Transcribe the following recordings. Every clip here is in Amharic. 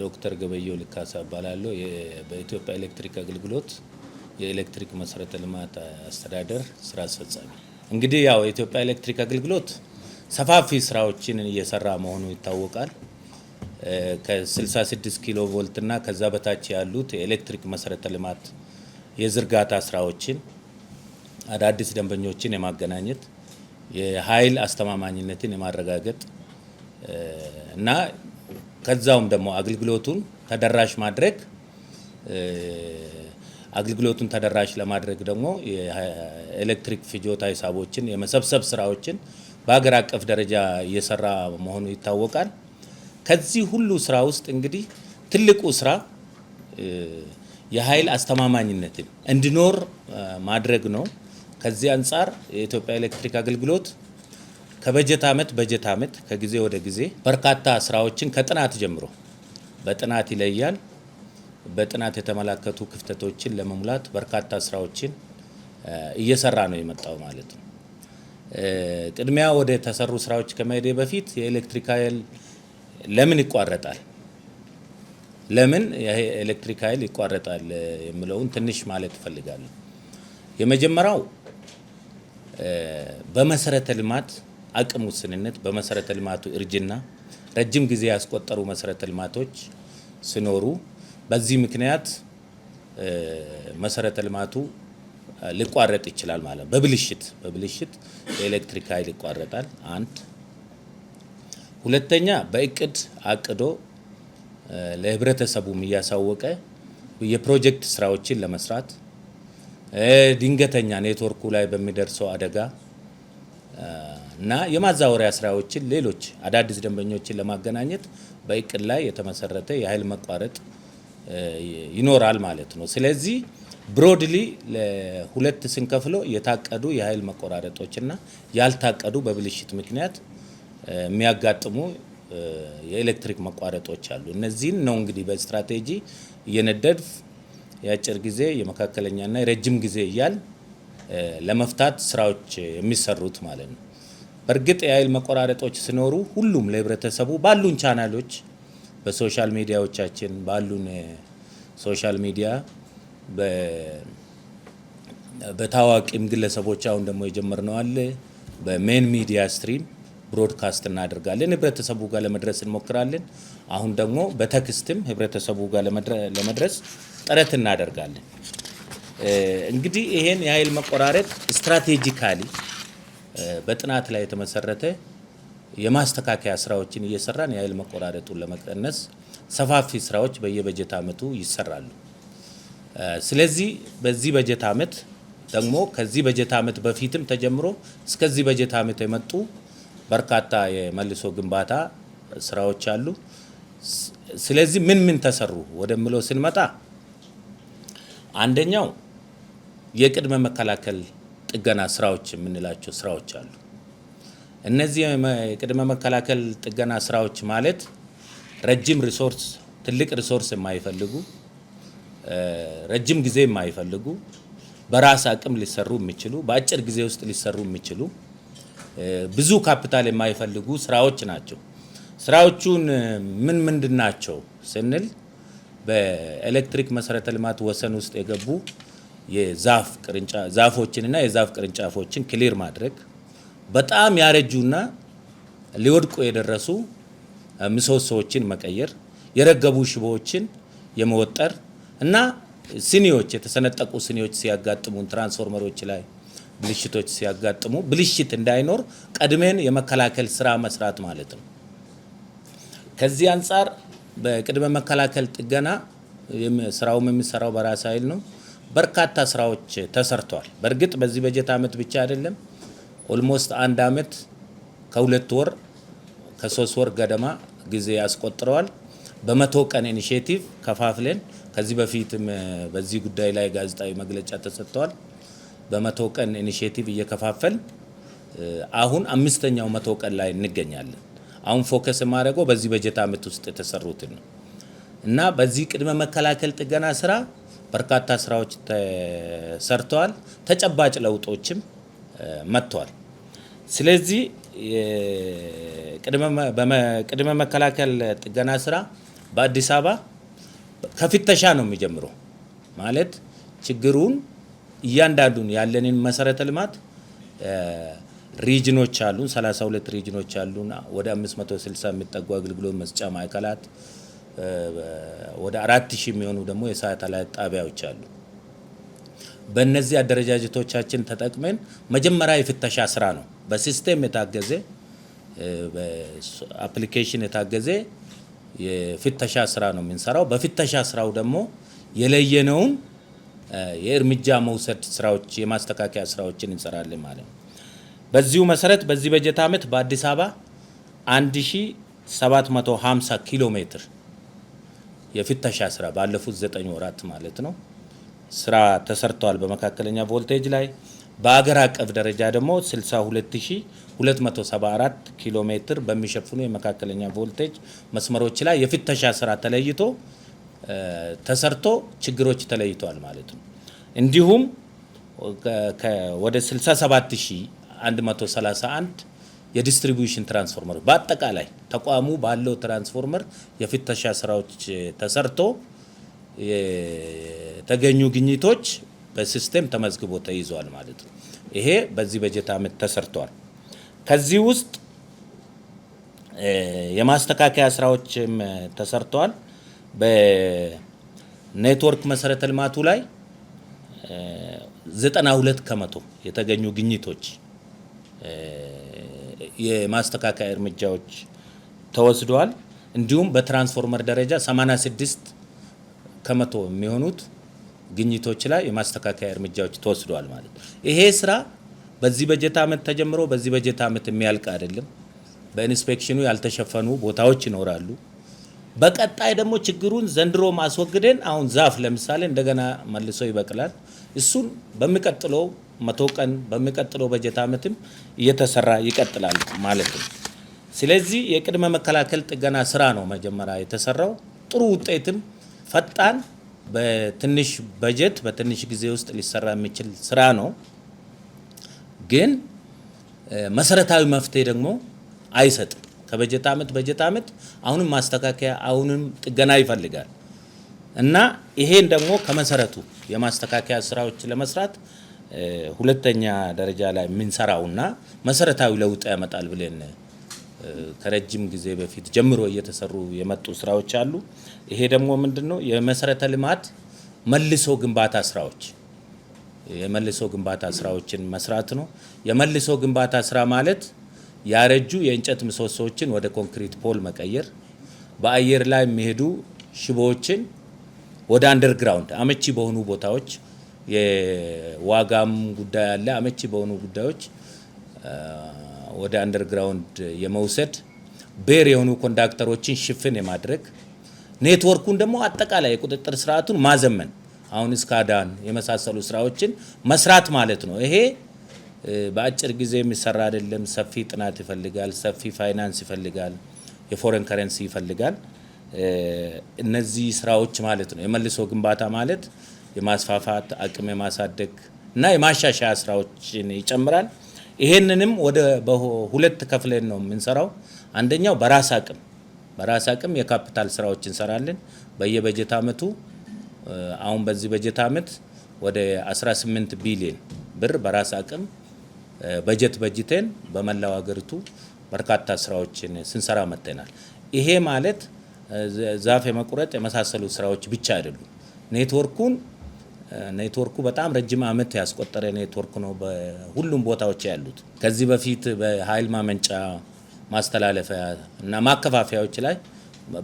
ዶክተር ገበየሁ ልካሳ እባላለሁ። በኢትዮጵያ ኤሌክትሪክ አገልግሎት የኤሌክትሪክ መሰረተ ልማት አስተዳደር ስራ አስፈጻሚ። እንግዲህ ያው የኢትዮጵያ ኤሌክትሪክ አገልግሎት ሰፋፊ ስራዎችን እየሰራ መሆኑ ይታወቃል። ከ66 ኪሎ ቮልት እና ከዛ በታች ያሉት የኤሌክትሪክ መሰረተ ልማት የዝርጋታ ስራዎችን አዳዲስ ደንበኞችን የማገናኘት የኃይል አስተማማኝነትን የማረጋገጥ እና ከዛውም ደግሞ አገልግሎቱን ተደራሽ ለማድረግ ደግሞ የኤሌክትሪክ ፍጆታ ሂሳቦችን የመሰብሰብ ስራዎችን በሀገር አቀፍ ደረጃ እየሰራ መሆኑ ይታወቃል። ከዚህ ሁሉ ስራ ውስጥ እንግዲህ ትልቁ ስራ የኃይል አስተማማኝነትን እንዲኖር ማድረግ ነው። ከዚህ አንጻር የኢትዮጵያ ኤሌክትሪክ አገልግሎት ከበጀት ዓመት ከጊዜ ወደ ጊዜ በርካታ ስራዎችን ከጥናት ጀምሮ በጥናት ይለያል። በጥናት የተመላከቱ ክፍተቶችን ለመሙላት በርካታ ስራዎችን እየሰራ ነው የመጣው ማለት ነው። ቅድሚያ ወደ ተሰሩ ስራዎች ከመሄዴ በፊት የኤሌክትሪክ ኃይል ለምን ይቋረጣል? ለምን የኤሌክትሪክ ኃይል ይቋረጣል የሚለውን ትንሽ ማለት እፈልጋለሁ። የመጀመሪያው በመሰረተ ልማት አቅም ውስንነት፣ በመሰረተ ልማቱ እርጅና፣ ረጅም ጊዜ ያስቆጠሩ መሰረተ ልማቶች ሲኖሩ በዚህ ምክንያት መሰረተ ልማቱ ሊቋረጥ ይችላል ማለት ነው። በብልሽት የኤሌክትሪክ ኃይል ይቋረጣል። አንድ ሁለተኛ በእቅድ አቅዶ ለህብረተሰቡም እያሳወቀ የፕሮጀክት ስራዎችን ለመስራት ድንገተኛ ኔትወርኩ ላይ በሚደርሰው አደጋ እና የማዛወሪያ ስራዎችን ሌሎች አዳዲስ ደንበኞችን ለማገናኘት በእቅድ ላይ የተመሰረተ የኃይል መቋረጥ ይኖራል ማለት ነው። ስለዚህ ብሮድሊ ለሁለት ስንከፍለው የታቀዱ የኃይል መቆራረጦችና ያልታቀዱ በብልሽት ምክንያት የሚያጋጥሙ የኤሌክትሪክ መቋረጦች አሉ። እነዚህን ነው እንግዲህ በስትራቴጂ እየነደፍ የአጭር ጊዜ የመካከለኛና የረጅም ጊዜ እያል ለመፍታት ስራዎች የሚሰሩት ማለት ነው። በእርግጥ የኃይል መቆራረጦች ሲኖሩ ሁሉም ለህብረተሰቡ ባሉን ቻናሎች በሶሻል ሚዲያዎቻችን ባሉን ሶሻል ሚዲያ በታዋቂም ግለሰቦች አሁን ደግሞ የጀመርነው አለ በሜን ሚዲያ ስትሪም ብሮድካስት እናደርጋለን። ህብረተሰቡ ጋር ለመድረስ እንሞክራለን። አሁን ደግሞ በቴክስትም ህብረተሰቡ ጋር ለመድረስ ጥረት እናደርጋለን። እንግዲህ ይሄን የኃይል መቆራረጥ ስትራቴጂካሊ በጥናት ላይ የተመሰረተ የማስተካከያ ስራዎችን እየሰራን የኃይል መቆራረጡን ለመቀነስ ሰፋፊ ስራዎች በየበጀት ዓመቱ ይሰራሉ። ስለዚህ በዚህ በጀት ዓመት ደግሞ ከዚህ በጀት ዓመት በፊትም ተጀምሮ እስከዚህ በጀት ዓመት የመጡ በርካታ የመልሶ ግንባታ ስራዎች አሉ። ስለዚህ ምን ተሰሩ ወደምለው ስንመጣ አንደኛው የቅድመ መከላከል ጥገና ስራዎች የምንላቸው ስራዎች አሉ። እነዚህ የቅድመ መከላከል ጥገና ስራዎች ማለት ትልቅ ሪሶርስ የማይፈልጉ ረጅም ጊዜ የማይፈልጉ በራስ አቅም ሊሰሩ የሚችሉ በአጭር ጊዜ ውስጥ ሊሰሩ የሚችሉ ብዙ ካፒታል የማይፈልጉ ስራዎች ናቸው። ስራዎቹን ምንድናቸው ስንል በኤሌክትሪክ መሰረተ ልማት ወሰን ውስጥ የገቡ ዛፎችንና የዛፍ ቅርንጫፎችን ክሊር ማድረግ፣ በጣም ያረጁና ሊወድቁ የደረሱ ምሰሶዎችን መቀየር፣ የረገቡ ሽቦዎችን የመወጠር እና የተሰነጠቁ ስኒዎች ሲያጋጥሙን ትራንስፎርመሮች ላይ ብልሽቶች ሲያጋጥሙ ብልሽት እንዳይኖር ቀድመን የመከላከል ስራ መስራት ማለት ነው። ከዚህ አንጻር በቅድመ መከላከል ጥገና ስራው የሚሰራው በራስ ኃይል ነው። በርካታ ስራዎች ተሰርተዋል። በእርግጥ በዚህ በጀት ዓመት ብቻ አይደለም። ኦልሞስት አንድ ዓመት ከ2 ወር ከ3 ወር ገደማ ጊዜ ያስቆጥረዋል። በ100 ቀን ኢኒሼቲቭ ከፋፍለን ከዚህ በፊትም በዚህ ጉዳይ ላይ ጋዜጣዊ መግለጫ ተሰጥቷል። በ100 ቀን ኢኒሼቲቭ እየከፋፈል አሁን 5ኛው 100 ቀን ላይ እንገኛለን። አሁን ፎከስ የማደርገው በዚህ በጀት ዓመት ውስጥ የተሰሩትን ነው እና በዚህ ቅድመ መከላከል ጥገና ስራ በርካታ ስራዎች ተሰርተዋል። ተጨባጭ ለውጦችም መጥተዋል። ስለዚህ ቅድመ መከላከል ጥገና ስራ በአዲስ አበባ ከፍተሻ ነው የሚጀምረው። ማለት ችግሩን እያንዳንዱን ያለንን መሰረተ ልማት ሪጅኖች አሉን፣ 32 ሪጅኖች አሉን። ወደ 560 የሚጠጉ አገልግሎት መስጫ ማዕከላት፣ ወደ 4000 የሚሆኑ ደግሞ የሳተላይት ጣቢያዎች አሉ። በእነዚህ አደረጃጀቶቻችን ተጠቅመን መጀመሪያ የፍተሻ ስራ ነው በሲስተም የታገዘ በአፕሊኬሽን የታገዘ የፍተሻ ስራ ነው የምንሰራው። በፍተሻ ስራው ደግሞ የለየነውን የእርምጃ መውሰድ ስራዎች የማስተካከያ ስራዎችን እንሰራለን ማለት ነው። በዚሁ መሰረት በዚህ በጀት ዓመት በአዲስ አበባ 1750 ኪሎ ሜትር የፍተሻ ስራ ባለፉት 9 ወራት ማለት ነው ስራ ተሰርቷል በመካከለኛ ቮልቴጅ ላይ። በአገር አቀፍ ደረጃ ደግሞ 62274 ኪሎ ሜትር በሚሸፍኑ የመካከለኛ ቮልቴጅ መስመሮች ላይ የፍተሻ ስራ ተለይቶ ተሰርቶ ችግሮች ተለይተዋል ማለት ነው። እንዲሁም ወደ 67131 የዲስትሪቢዩሽን ትራንስፎርመር በአጠቃላይ ተቋሙ ባለው ትራንስፎርመር የፍተሻ ስራዎች ተሰርቶ የተገኙ ግኝቶች በሲስተም ተመዝግቦ ተይዟል ማለት ነው። ይሄ በዚህ በጀት ዓመት ተሰርቷል። ከዚህ ውስጥ የማስተካከያ ስራዎችም ተሰርተዋል። በኔትወርክ መሰረተ ልማቱ ላይ 92 ከመቶ የተገኙ ግኝቶች የማስተካከያ እርምጃዎች ተወስደዋል። እንዲሁም በትራንስፎርመር ደረጃ 86 ከመቶ የሚሆኑት ግኝቶች ላይ የማስተካከያ እርምጃዎች ተወስደዋል ማለት ነው። ይሄ ስራ በዚህ በጀት ዓመት ተጀምሮ በዚህ በጀት ዓመት የሚያልቅ አይደለም። በኢንስፔክሽኑ ያልተሸፈኑ ቦታዎች ይኖራሉ። በቀጣይ ደግሞ ችግሩን ዘንድሮ ማስወግደን አሁን ዛፍ ለምሳሌ እንደገና መልሶ ይበቅላል። እሱን በሚቀጥለው 100 ቀን በሚቀጥለው በጀት ዓመትም እየተሰራ ይቀጥላል ማለት ነው። ስለዚህ የቅድመ መከላከል ጥገና ስራ ነው መጀመሪያ የተሰራው። ጥሩ ውጤትም ፈጣን በትንሽ በጀት በትንሽ ጊዜ ውስጥ ሊሰራ የሚችል ስራ ነው። ግን መሰረታዊ መፍትሄ ደግሞ አይሰጥም። ከበጀት ዓመት በጀት ዓመት አሁንም ማስተካከያ አሁንም ጥገና ይፈልጋል እና ይሄን ደግሞ ከመሰረቱ የማስተካከያ ስራዎች ለመስራት ሁለተኛ ደረጃ ላይ የምንሰራውና መሰረታዊ ለውጥ ያመጣል ብለን ከረጅም ጊዜ በፊት ጀምሮ እየተሰሩ የመጡ ስራዎች አሉ። ይሄ ደግሞ ምንድነው? የመሰረተ ልማት መልሶ ግንባታ ስራዎች የመልሶ ግንባታ ስራዎችን መስራት ነው። የመልሶ ግንባታ ስራ ማለት ያረጁ የእንጨት ምሰሶዎችን ወደ ኮንክሪት ፖል መቀየር፣ በአየር ላይ የሚሄዱ ሽቦዎችን ወደ አንደርግራውንድ አመቺ በሆኑ ቦታዎች የዋጋም ጉዳይ አለ። አመቺ በሆኑ ጉዳዮች ወደ አንደርግራውንድ የመውሰድ ቤር የሆኑ ኮንዳክተሮችን ሽፍን የማድረግ ኔትወርኩን ደግሞ አጠቃላይ የቁጥጥር ስርዓቱን ማዘመን አሁን እስካዳን የመሳሰሉ ስራዎችን መስራት ማለት ነው። ይሄ በአጭር ጊዜ የሚሰራ አይደለም። ሰፊ ጥናት ይፈልጋል፣ ሰፊ ፋይናንስ ይፈልጋል፣ የፎሬን ከረንሲ ይፈልጋል። እነዚህ ስራዎች ማለት ነው የመልሶ ግንባታ ማለት የማስፋፋት አቅም የማሳደግ እና የማሻሻያ ስራዎችን ይጨምራል። ይሄንንም ወደ በሁለት ከፍለን ነው የምንሰራው። አንደኛው በራስ አቅም የካፒታል ስራዎች እንሰራለን በየበጀት ዓመቱ። አሁን በዚህ በጀት ዓመት ወደ 18 ቢሊዮን ብር በራስ አቅም በጀት በጅተን በመላው ሀገሪቱ በርካታ ስራዎችን ስንሰራ መጥተናል። ይሄ ማለት ዛፍ የመቁረጥ የመሳሰሉ ስራዎች ብቻ አይደሉም። ኔትወርኩ በጣም ረጅም ዓመት ያስቆጠረ ኔትወርክ ነው በሁሉም ቦታዎች ያሉት። ከዚህ በፊት በኃይል ማመንጫ ማስተላለፊያ እና ማከፋፈያዎች ላይ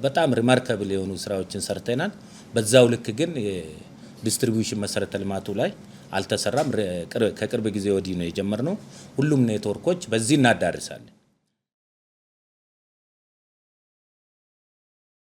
በጣም ሪማርከብል የሆኑ ስራዎችን ሰርተናል። በዛው ልክ ግን የዲስትሪቢዩሽን መሰረተ ልማቱ ላይ አልተሰራም። ከቅርብ ጊዜ ወዲህ ነው የጀመርነው። ሁሉም ኔትወርኮች በዚህ እናዳርሳለን።